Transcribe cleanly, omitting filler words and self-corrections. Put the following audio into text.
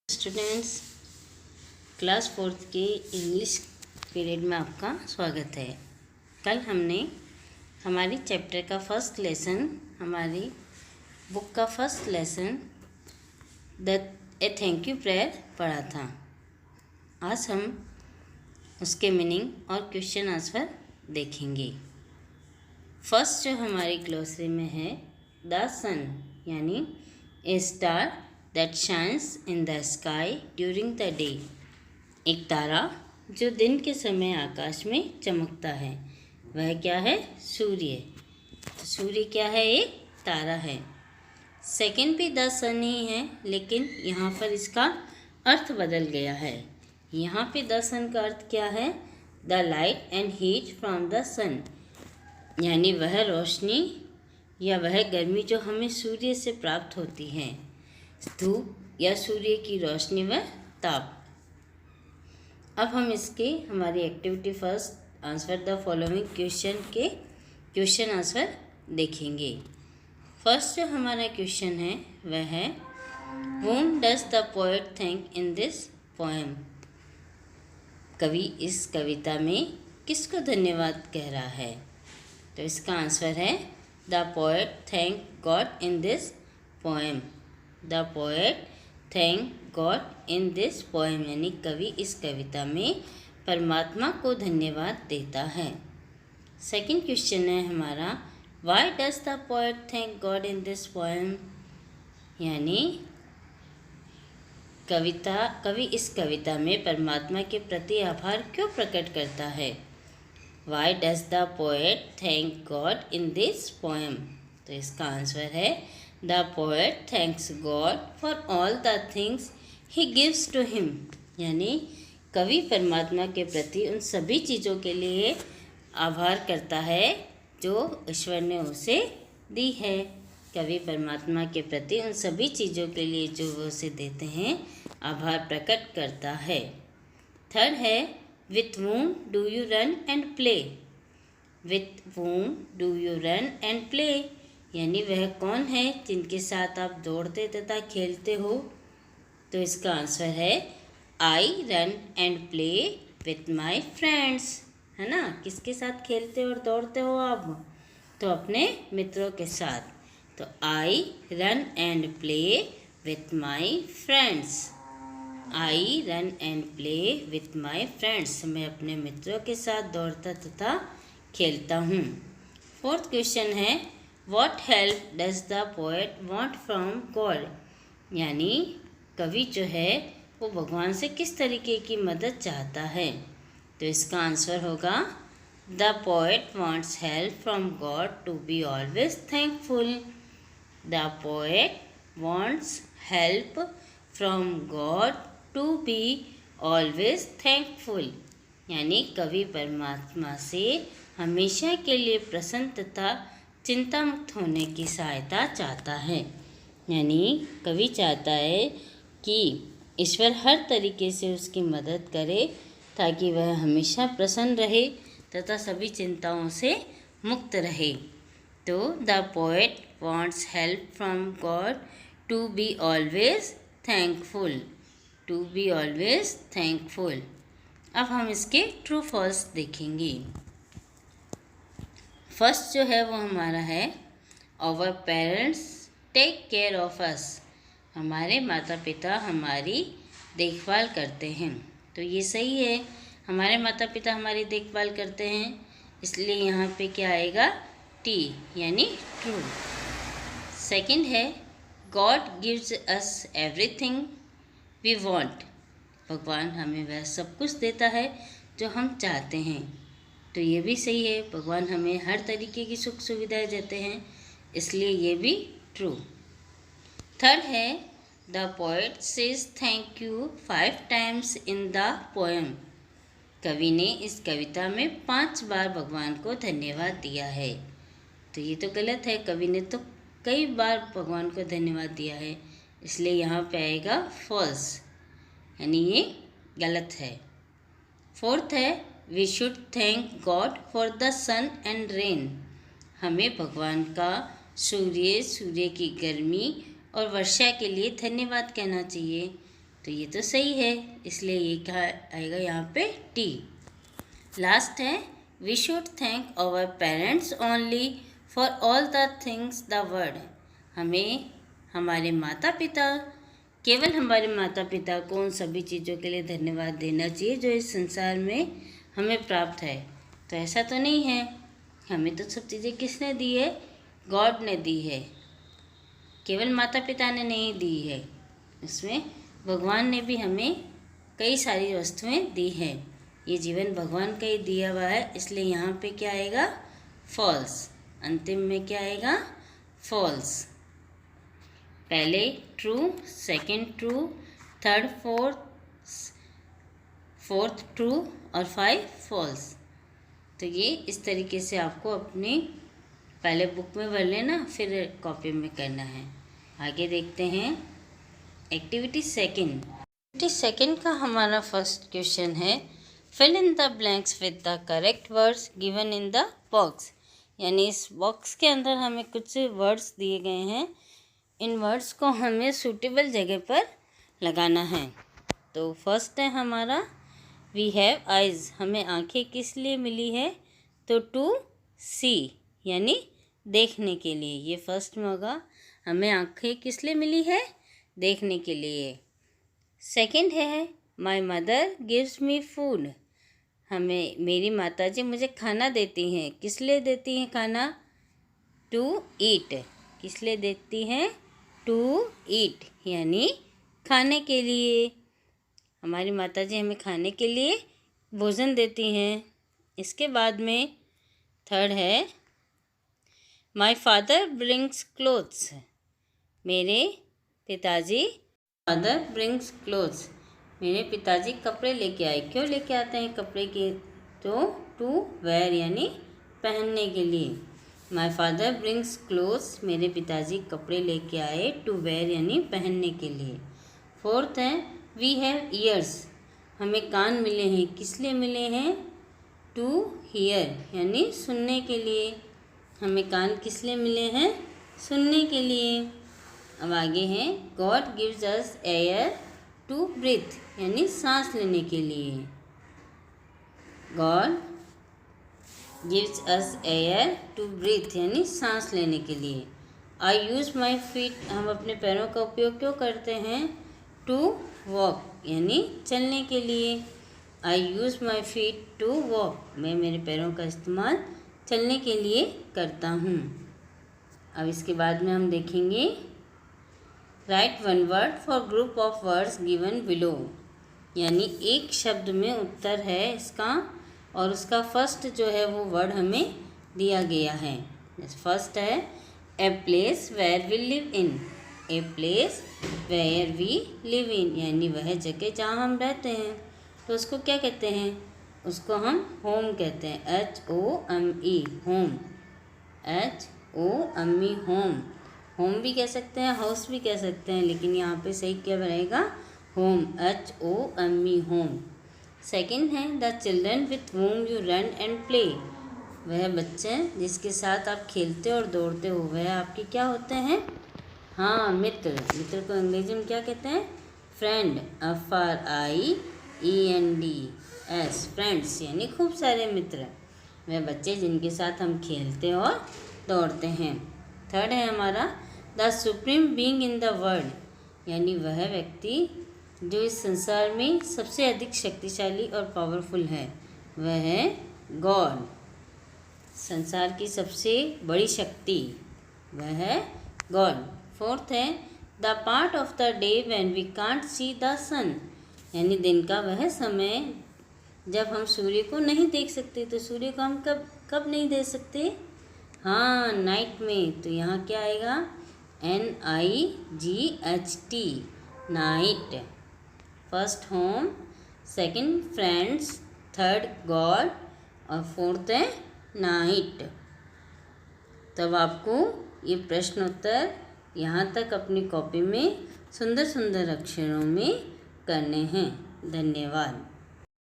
Students, class fourth के English period में आपका स्वागत है। कल हमने हमारी चैप्टर का फर्स्ट लेसन, हमारी बुक का first lesson A thank you prayer पढ़ा था। आज हम उसके मीनिंग और क्वेश्चन आंसर देखेंगे। फर्स्ट जो हमारी ग्लोसरी में है, द सन यानी a star that shines in the sky during the day. एक तारा जो दिन के समय आकाश में चमकता है, वह क्या है? सूर्य। तो सूर्य क्या है? एक तारा है। सेकंड भी द सन ही है, लेकिन यहाँ पर इसका अर्थ बदल गया है। यहाँ पे द सन का अर्थ क्या है? The light and heat from the sun, यानी वह रोशनी या वह गर्मी जो हमें सूर्य से प्राप्त होती है। धूप या सूर्य की रोशनी व ताप। अब हम इसके हमारी activity first answer the following question के क्वेश्चन आंसर देखेंगे। फर्स्ट जो हमारा क्वेश्चन है वह है, whom does the poet thank in this poem? कवि इस कविता में किसको धन्यवाद कह रहा है? तो इसका आंसर है, the poet thank God in this poem. The poet thank God in this poem, यानी कवि इस कविता में परमात्मा को धन्यवाद देता है। सेकंड क्वेश्चन है हमारा, Y does the poet thank God in this poem, यानी कवि इस कविता में परमात्मा के प्रति आभार क्यों प्रकट करता है? Why does the poet thank God in this poem? तो इसका आंसर है, the poet thanks God for all the things he gives to him, यानी कवि परमात्मा के प्रति उन सभी चीज़ों के लिए आभार करता है जो ईश्वर ने उसे दी है। कवि परमात्मा के प्रति उन सभी चीज़ों के लिए जो वो उसे देते हैं आभार प्रकट करता है। थर्ड है, with whom do you run and play? With whom do you run and play, यानी वह कौन है जिनके साथ आप दौड़ते तथा खेलते हो? तो इसका आंसर है, I run and play with my friends, है ना। किसके साथ खेलते और दौड़ते हो आप? तो अपने मित्रों के साथ। तो I run and play with my friends. I run and play with my friends, मैं अपने मित्रों के साथ दौड़ता तथा खेलता हूँ। फोर्थ क्वेश्चन है, what help does the poet want from God, यानी कवि जो है वो भगवान से किस तरीके की मदद चाहता है? तो इसका आंसर होगा, the poet wants help from God to be always thankful. The poet wants help from God to be always thankful, यानी कवि परमात्मा से हमेशा के लिए प्रसन्न तथा चिंता मुक्त होने की सहायता चाहता है। यानी कवि चाहता है कि ईश्वर हर तरीके से उसकी मदद करे ताकि वह हमेशा प्रसन्न रहे तथा सभी चिंताओं से मुक्त रहे। तो the poet wants help from God to be always thankful, to be always thankful. अब हम इसके ट्रू फॉल्स देखेंगे। फर्स्ट जो है वो हमारा है, our parents take care of us, हमारे माता पिता हमारी देखभाल करते हैं। तो ये सही है, हमारे माता पिता हमारी देखभाल करते हैं, इसलिए यहाँ पे क्या आएगा? टी, यानी ट्रू। सेकंड है, God gives us everything we want, भगवान हमें वह सब कुछ देता है जो हम चाहते हैं। तो ये भी सही है, भगवान हमें हर तरीके की सुख सुविधाएं देते हैं, इसलिए ये भी ट्रू। थर्ड है, the poet says thank you 5 times in the poem, कवि ने इस कविता में 5 बार भगवान को धन्यवाद दिया है। तो ये तो गलत है, कवि ने तो कई बार भगवान को धन्यवाद दिया है, इसलिए यहाँ पे आएगा फॉल्स, यानी ये गलत है। फोर्थ है, we should thank God for the sun and rain, हमें भगवान का सूर्य की गर्मी और वर्षा के लिए धन्यवाद कहना चाहिए। तो ये तो सही है, इसलिए ये क्या आएगा यहाँ पे टी। लास्ट है we should thank our parents only for all the things the world. हमें हमारे माता पिता, केवल हमारे माता पिता को उन सभी चीज़ों के लिए धन्यवाद देना चाहिए जो इस संसार में हमें प्राप्त है। तो ऐसा तो नहीं है, हमें तो सब चीज़ें किसने दी है? गॉड ने दी है, केवल माता पिता ने नहीं दी है। इसमें भगवान ने भी हमें कई सारी वस्तुएं दी हैं। ये जीवन भगवान का ही दिया हुआ है, इसलिए यहाँ पे क्या आएगा? फॉल्स। अंतिम में क्या आएगा? फॉल्स। पहले true, second true, third fourth true और 5 फॉल्स। तो ये इस तरीके से आपको अपनी पहले बुक में भर लेना, फिर कॉपी में करना है। आगे देखते हैं एक्टिविटी सेकंड। एक्टिविटी सेकंड का हमारा फर्स्ट क्वेश्चन है fill in the blanks with the correct words given in the box. यानी इस बॉक्स के अंदर हमें कुछ वर्ड्स दिए गए हैं, इन वर्ड्स को हमें सूटेबल जगह पर लगाना है। तो फर्स्ट है हमारा वी हैव आइज़। हमें आंखें किस लिए मिली है? तो टू सी, यानी देखने के लिए। ये फर्स्ट में होगा, हमें आंखें किस लिए मिली है? देखने के लिए। सेकंड है my mother gives me food. हमें मेरी माताजी मुझे खाना देती हैं। किस लिए देती हैं खाना? To eat. किस लिए देती हैं? टू ईट, यानी खाने के लिए। हमारी माताजी हमें खाने के लिए भोजन देती हैं। इसके बाद में थर्ड है माय फादर ब्रिंग्स क्लोथ्स। मेरे पिताजी, फादर ब्रिंग्स क्लोथ्स, मेरे पिताजी कपड़े लेके आए। क्यों लेके आते हैं कपड़े के? तो टू वेयर, यानी पहनने के लिए। माय फादर ब्रिंग्स क्लोथ्स, मेरे पिताजी कपड़े लेके आए। टू वेयर यानी पहनने के लिए। फोर्थ है वी हैव ईयर्स। हमें कान मिले हैं। किस लिए मिले हैं? टू हियर, यानी सुनने के लिए। हमें कान किस लिए मिले हैं? सुनने के लिए। अब आगे हैं God gives us air to breathe, यानी सांस लेने के लिए। God gives us air to breathe, यानी सांस लेने के लिए। आई यूज़ माई फीट, हम अपने पैरों का उपयोग क्यों करते हैं? टू वॉक, यानी चलने के लिए। I use my feet to walk, मैं मेरे पैरों का इस्तेमाल चलने के लिए करता हूँ। अब इसके बाद में हम देखेंगे right one word for group of words given below, यानी एक शब्द में उत्तर है इसका, और उसका फर्स्ट जो है वो वर्ड हमें दिया गया है। फर्स्ट है a place where we live in. A place where we live in, यानी वह जगह जहाँ हम रहते हैं। तो उसको क्या कहते हैं? उसको हम होम कहते हैं। HOME, home. HOME, home. Home भी कह सकते हैं, हाउस भी कह सकते हैं, लेकिन यहाँ पे सही क्या रहेगा? होम। HOME, home. सेकंड है the children with whom you run and play. वह बच्चे जिसके साथ आप खेलते और दौड़ते हो, वह आपके क्या होते हैं? हाँ, मित्र। मित्र को अंग्रेजी में क्या कहते हैं? फ्रेंड। FRIENDS, फ्रेंड्स, यानी खूब सारे मित्र। वह बच्चे जिनके साथ हम खेलते और दौड़ते हैं। थर्ड है हमारा the supreme being in the world, यानी वह व्यक्ति जो इस संसार में सबसे अधिक शक्तिशाली और पावरफुल है, वह है गॉड। संसार की सबसे बड़ी शक्ति वह है गॉड। फोर्थ है the part of the day when we can't see the sun, यानी दिन का वह समय जब हम सूर्य को नहीं देख सकते। तो सूर्य को हम कब नहीं देख सकते? हाँ, नाइट में। तो यहाँ क्या आएगा? NIGHT, night. First home, second friends, third God और फोर्थ है नाइट। तब आपको ये प्रश्न उत्तर यहाँ तक अपनी कॉपी में सुंदर सुंदर अक्षरों में करने हैं। धन्यवाद।